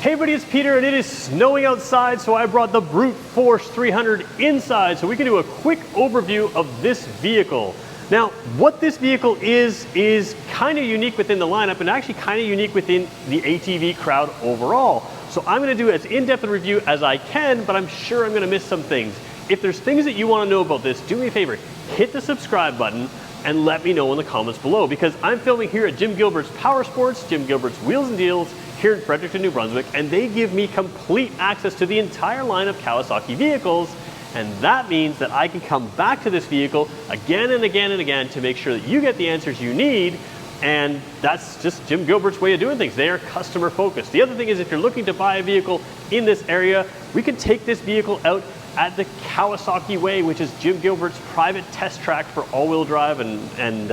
Hey everybody, it's Peter and it is snowing outside, so I brought the Brute Force 300 inside so we can do a quick overview of this vehicle. Now, what this vehicle is kind of unique within the lineup and actually kind of unique within the ATV crowd overall. So I'm going to do as in-depth a review as I can, but I'm sure I'm going to miss some things. If there's things that you want to know about this, do me a favor, hit the subscribe button and let me know in the comments below, because I'm filming here at Jim Gilbert's Power Sports, Jim Gilbert's Wheels and Deals, here in Fredericton, New Brunswick, and they give me complete access to the entire line of Kawasaki vehicles, and that means that I can come back to this vehicle again and again and again to make sure that you get the answers you need, and that's just Jim Gilbert's way of doing things. They are customer focused. The other thing is, if you're looking to buy a vehicle in this area, we can take this vehicle out at the Kawasaki Way, which is Jim Gilbert's private test track for all-wheel drive and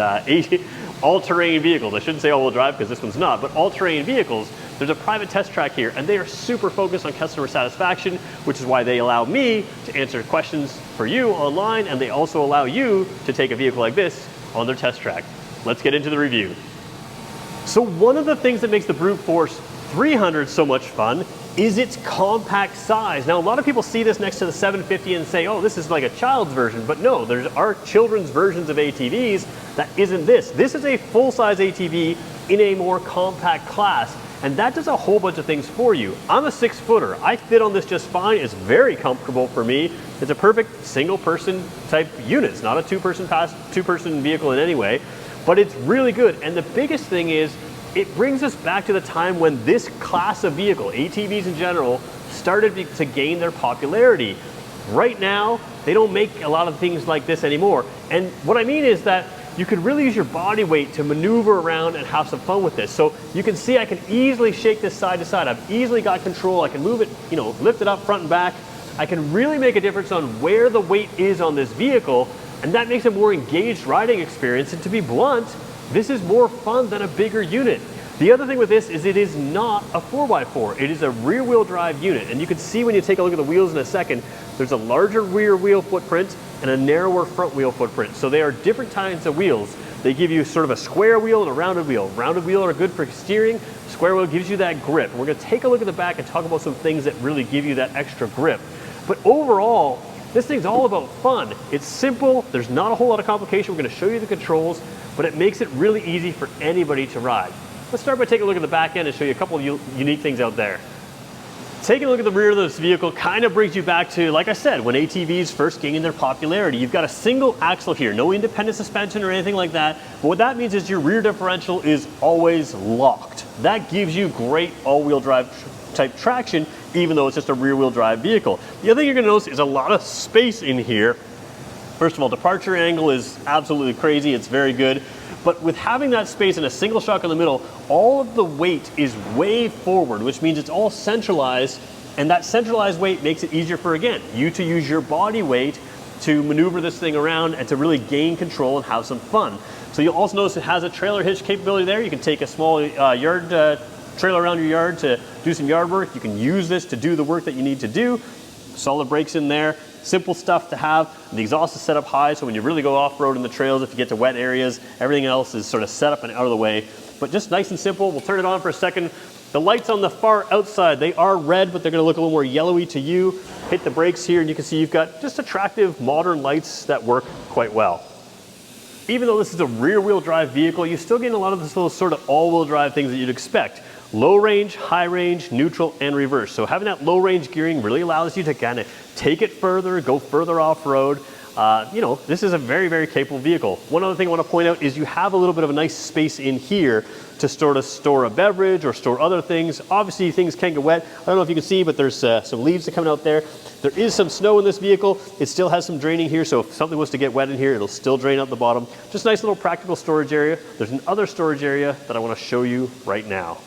all-terrain vehicles. I shouldn't say all-wheel drive because this one's not, but all-terrain vehicles. There's a private test track here, and they are super focused on customer satisfaction, which is why they allow me to answer questions for you online, and they also allow you to take a vehicle like this on their test track. Let's get into the review. So one of the things that makes the Brute Force 300 so much fun is its compact size. Now, a lot of people see this next to the 750 and say, oh, this is like a child's version, but no, there are children's versions of ATVs that isn't this. This is a full-size ATV in a more compact class, and that does a whole bunch of things for you. I'm a 6-footer. I fit on this just fine. It's very comfortable for me. It's a perfect single-person type unit. It's not a two-person vehicle in any way, but it's really good. And the biggest thing is, it brings us back to the time when this class of vehicle, ATVs in general, started to gain their popularity. Right now, they don't make a lot of things like this anymore. And what I mean is that you can really use your body weight to maneuver around and have some fun with this. So you can see I can easily shake this side to side. I've easily got control. I can move it, lift it up front and back. I can really make a difference on where the weight is on this vehicle, and that makes a more engaged riding experience. And to be blunt, this is more fun than a bigger unit. The other thing with this is it is not a 4x4. It is a rear-wheel drive unit. And you can see when you take a look at the wheels in a second, there's a larger rear wheel footprint and a narrower front wheel footprint. So they are different kinds of wheels. They give you sort of a square wheel and a rounded wheel. Rounded wheel are good for steering. Square wheel gives you that grip. We're going to take a look at the back and talk about some things that really give you that extra grip. But overall, this thing's all about fun. It's simple. There's not a whole lot of complication. We're going to show you the controls, but it makes it really easy for anybody to ride. Let's start by taking a look at the back end and show you a couple of unique things out there. Taking a look at the rear of this vehicle kind of brings you back to, like I said, when ATVs first gained their popularity. You've got a single axle here, no independent suspension or anything like that. But what that means is your rear differential is always locked. That gives you great all-wheel drive type traction, even though it's just a rear-wheel drive vehicle. The other thing you're going to notice is a lot of space in here. First of all, departure angle is absolutely crazy. It's very good. But with having that space and a single shock in the middle, all of the weight is way forward, which means it's all centralized, and that centralized weight makes it easier for, again, you to use your body weight to maneuver this thing around and to really gain control and have some fun. So you'll also notice it has a trailer hitch capability there. You can take a small yard trailer around your yard to do some yard work. You can use this to do the work that you need to do. Solid brakes in there. Simple stuff to have. The exhaust is set up high, so when you really go off-road in the trails, if you get to wet areas, everything else is sort of set up and out of the way. But just nice and simple. We'll turn it on for a second. The lights on the far outside, they are red, but they're going to look a little more yellowy to you. Hit the brakes here, and you can see you've got just attractive modern lights that work quite well. Even though this is a rear-wheel drive vehicle, you still get a lot of those sort of all-wheel drive things that you'd expect. Low range, high range, neutral, and reverse. So having that low range gearing really allows you to kind of take it further, go further off-road. This is a very, very capable vehicle. One other thing I want to point out is you have a little bit of a nice space in here to sort of store a beverage or store other things. Obviously, things can get wet. I don't know if you can see, but there's some leaves that come out there. There is some snow in this vehicle. It still has some draining here, so if something was to get wet in here, it'll still drain out the bottom. Just a nice little practical storage area. There's another storage area that I want to show you right now.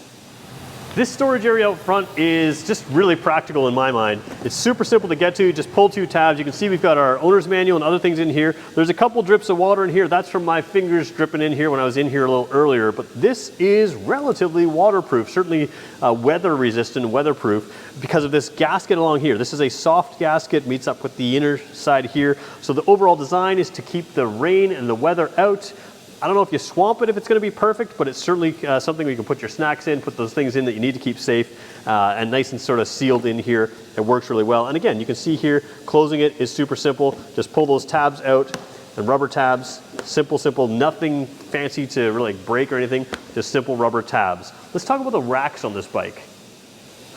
This storage area out front is just really practical in my mind. It's super simple to get to. Just pull 2 tabs. You can see we've got our owner's manual and other things in here. There's a couple drips of water in here. That's from my fingers dripping in here when I was in here a little earlier. But this is relatively waterproof, certainly weather resistant and weatherproof because of this gasket along here. This is a soft gasket, meets up with the inner side here. So the overall design is to keep the rain and the weather out. I don't know if you swamp it if it's going to be perfect, but it's certainly something where you can put your snacks in, put those things in that you need to keep safe, and nice and sort of sealed in here. It works really well. And again, you can see here, closing it is super simple. Just pull those tabs out, and rubber tabs, simple, nothing fancy to really break or anything, just simple rubber tabs. Let's talk about the racks on this bike.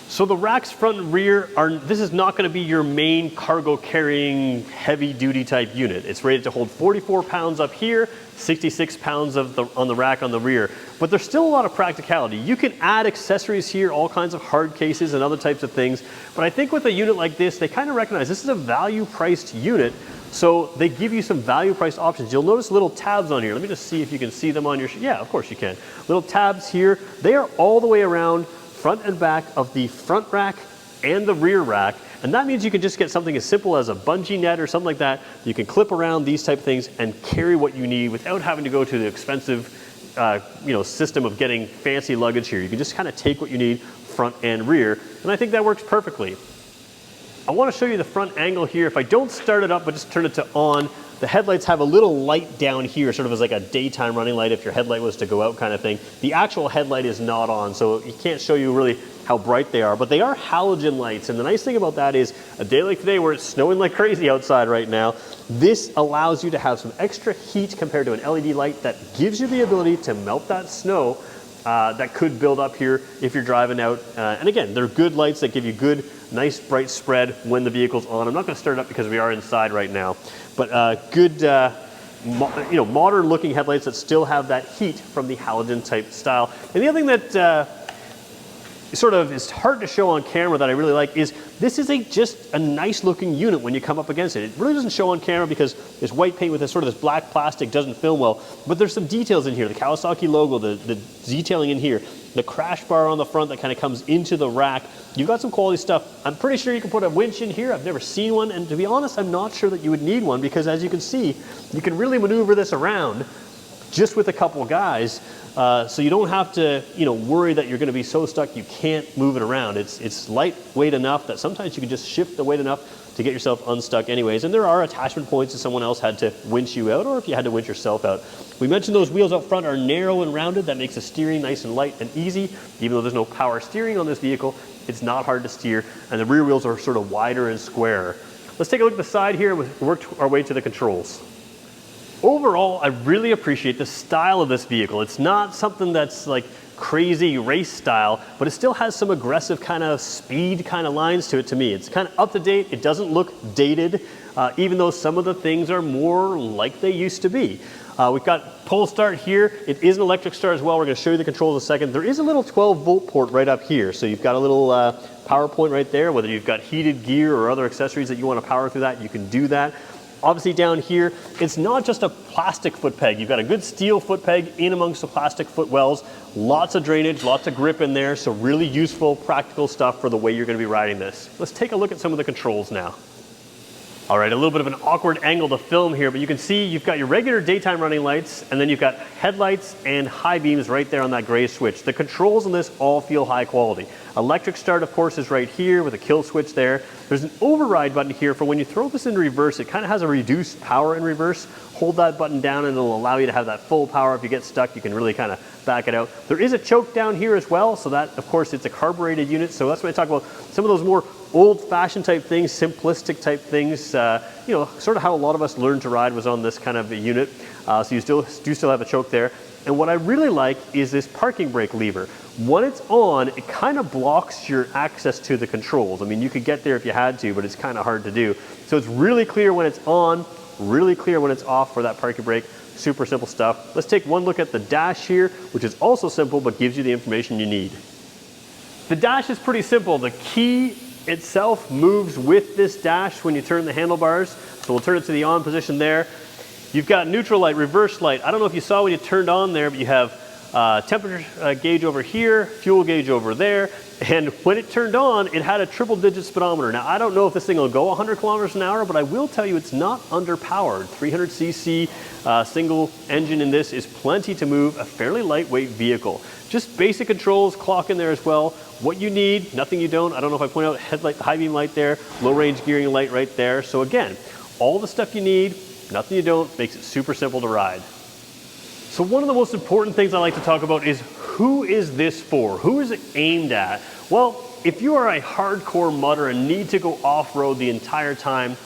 So the racks front and rear this is not going to be your main cargo carrying heavy duty type unit. It's rated to hold 44 pounds up here, 66 pounds on the rack on the rear. But there's still a lot of practicality. You can add accessories here, all kinds of hard cases and other types of things. But I think with a unit like this, they kind of recognize this is a value priced unit. So they give you some value priced options. You'll notice little tabs on here. Let me just see if you can see them on your, yeah, of course you can. Little tabs here. They are all the way around front and back of the front rack and the rear rack. And that means you can just get something as simple as a bungee net or something like that. You can clip around these type of things and carry what you need without having to go to the expensive system of getting fancy luggage here. You can just kind of take what you need front and rear. And I think that works perfectly. I want to show you the front angle here. If I don't start it up but just turn it to on, the headlights have a little light down here, sort of as like a daytime running light if your headlight was to go out kind of thing. The actual headlight is not on, so it can't show you really how bright they are, but they are halogen lights. And the nice thing about that is a day like today where it's snowing like crazy outside right now, this allows you to have some extra heat compared to an LED light that gives you the ability to melt that snow that could build up here if you're driving out. And again, they're good lights that give you good, nice bright spread when the vehicle's on. I'm not going to start it up because we are inside right now, but good modern looking headlights that still have that heat from the halogen type style. And the other thing that sort of is hard to show on camera that I really like is this is just a nice looking unit when you come up against it. It really doesn't show on camera because this white paint with this sort of this black plastic doesn't film well, but there's some details in here. The Kawasaki logo, the detailing in here, the crash bar on the front that kind of comes into the rack. You've got some quality stuff. I'm pretty sure you can put a winch in here. I've never seen one, and to be honest, I'm not sure that you would need one because as you can see, you can really maneuver this around just with a couple guys. So you don't have to, worry that you're going to be so stuck you can't move it around. It's lightweight enough that sometimes you can just shift the weight enough to get yourself unstuck anyways. And there are attachment points if someone else had to winch you out or if you had to winch yourself out. We mentioned those wheels up front are narrow and rounded. That makes the steering nice and light and easy. Even though there's no power steering on this vehicle, it's not hard to steer. And the rear wheels are sort of wider and squarer. Let's take a look at the side here and work our way to the controls. Overall, I really appreciate the style of this vehicle. It's not something that's like crazy race style, but it still has some aggressive kind of speed kind of lines to it to me. It's kind of up to date. It doesn't look dated, even though some of the things are more like they used to be. We've got pull start here. It is an electric start as well. We're going to show you the controls in a second. There is a little 12-volt port right up here. So you've got a little power point right there. Whether you've got heated gear or other accessories that you want to power through that, you can do that. Obviously down here, it's not just a plastic foot peg. You've got a good steel foot peg in amongst the plastic footwells. Lots of drainage, lots of grip in there. So really useful, practical stuff for the way you're going to be riding this. Let's take a look at some of the controls now. All right, a little bit of an awkward angle to film here, but you can see you've got your regular daytime running lights, and then you've got headlights and high beams right there on that gray switch. The controls on this all feel high quality. Electric start, of course, is right here with a kill switch there. There's an override button here for when you throw this in reverse. It kind of has a reduced power in reverse. Hold that button down and it'll allow you to have that full power. If you get stuck, you can really kind of back it out. There is a choke down here as well, so that, of course, it's a carbureted unit. So that's when I talk about some of those more old-fashioned type things, simplistic type things, sort of how a lot of us learned to ride was on this kind of a unit. So you do still have a choke there. And what I really like is this parking brake lever. When it's on, it kind of blocks your access to the controls. I mean, you could get there if you had to, but it's kind of hard to do. So it's really clear when it's on, really clear when it's off for that parking brake. Super simple stuff. Let's take one look at the dash here, which is also simple, but gives you the information you need. The dash is pretty simple. The key itself moves with this dash when you turn the handlebars. So we'll turn it to the on position there. You've got neutral light, reverse light. I don't know if you saw when you turned on there, but you have temperature gauge over here, fuel gauge over there. And when it turned on, it had a triple digit speedometer. Now, I don't know if this thing will go 100 kilometers an hour, but I will tell you it's not underpowered. 300cc single engine in this is plenty to move a fairly lightweight vehicle. Just basic controls, clock in there as well. What you need, nothing you don't. I don't know if I point out headlight, high beam light there, low range gearing light right there. So again, all the stuff you need, nothing you don't, makes it super simple to ride. So one of the most important things I like to talk about is who is this for? Who is it aimed at? Well, if you are a hardcore mudder and need to go off-road the entire time,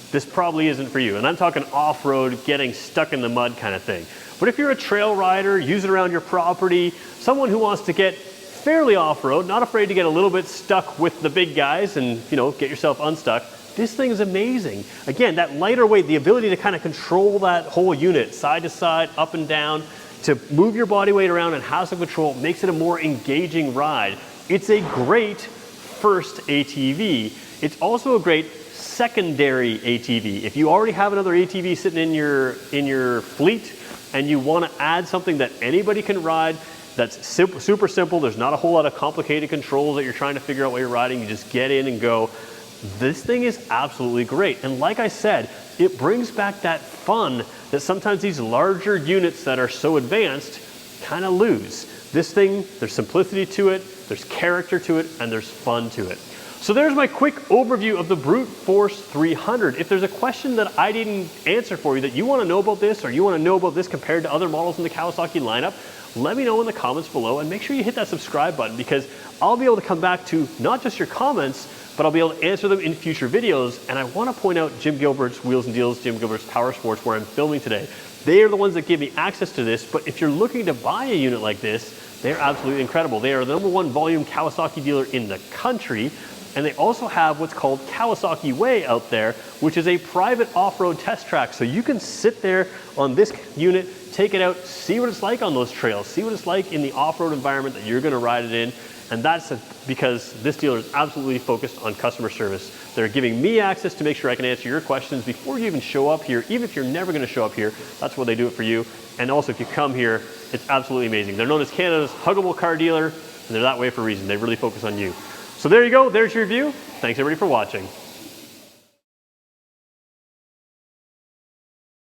this probably isn't for you. And I'm talking off-road, getting stuck in the mud kind of thing. But if you're a trail rider, use it around your property, someone who wants to get fairly off-road, not afraid to get a little bit stuck with the big guys and, you know, get yourself unstuck, this thing is amazing. Again, that lighter weight, the ability to kind of control that whole unit, side to side, up and down, to move your body weight around and have some control makes it a more engaging ride. It's a great first ATV. It's also a great secondary ATV. If you already have another ATV sitting in your fleet and you want to add something that anybody can ride, that's super simple, there's not a whole lot of complicated controls that you're trying to figure out while you're riding, you just get in and go. This thing is absolutely great. And like I said, it brings back that fun that sometimes these larger units that are so advanced kind of lose. This thing, there's simplicity to it, there's character to it, and there's fun to it. So there's my quick overview of the Brute Force 300. If there's a question that I didn't answer for you that you want to know about this, or you want to know about this compared to other models in the Kawasaki lineup, let me know in the comments below, and make sure you hit that subscribe button, because I'll be able to come back to not just your comments, but I'll be able to answer them in future videos. And I want to point out Jim Gilbert's Wheels and Deals, Jim Gilbert's Power Sports, where I'm filming today. They are the ones that give me access to this, but if you're looking to buy a unit like this, they're absolutely incredible. They are the #1 volume Kawasaki dealer in the country, and they also have what's called Kawasaki Way out there, which is a private off-road test track. So you can sit there on this unit, take it out, see what it's like on those trails, see what it's like in the off-road environment that you're gonna ride it in. And that's because this dealer is absolutely focused on customer service. They're giving me access to make sure I can answer your questions before you even show up here. Even if you're never gonna show up here, that's where they do it for you. And also if you come here, it's absolutely amazing. They're known as Canada's huggable car dealer, and they're that way for a reason. They really focus on you. So there you go, there's your review. Thanks everybody for watching.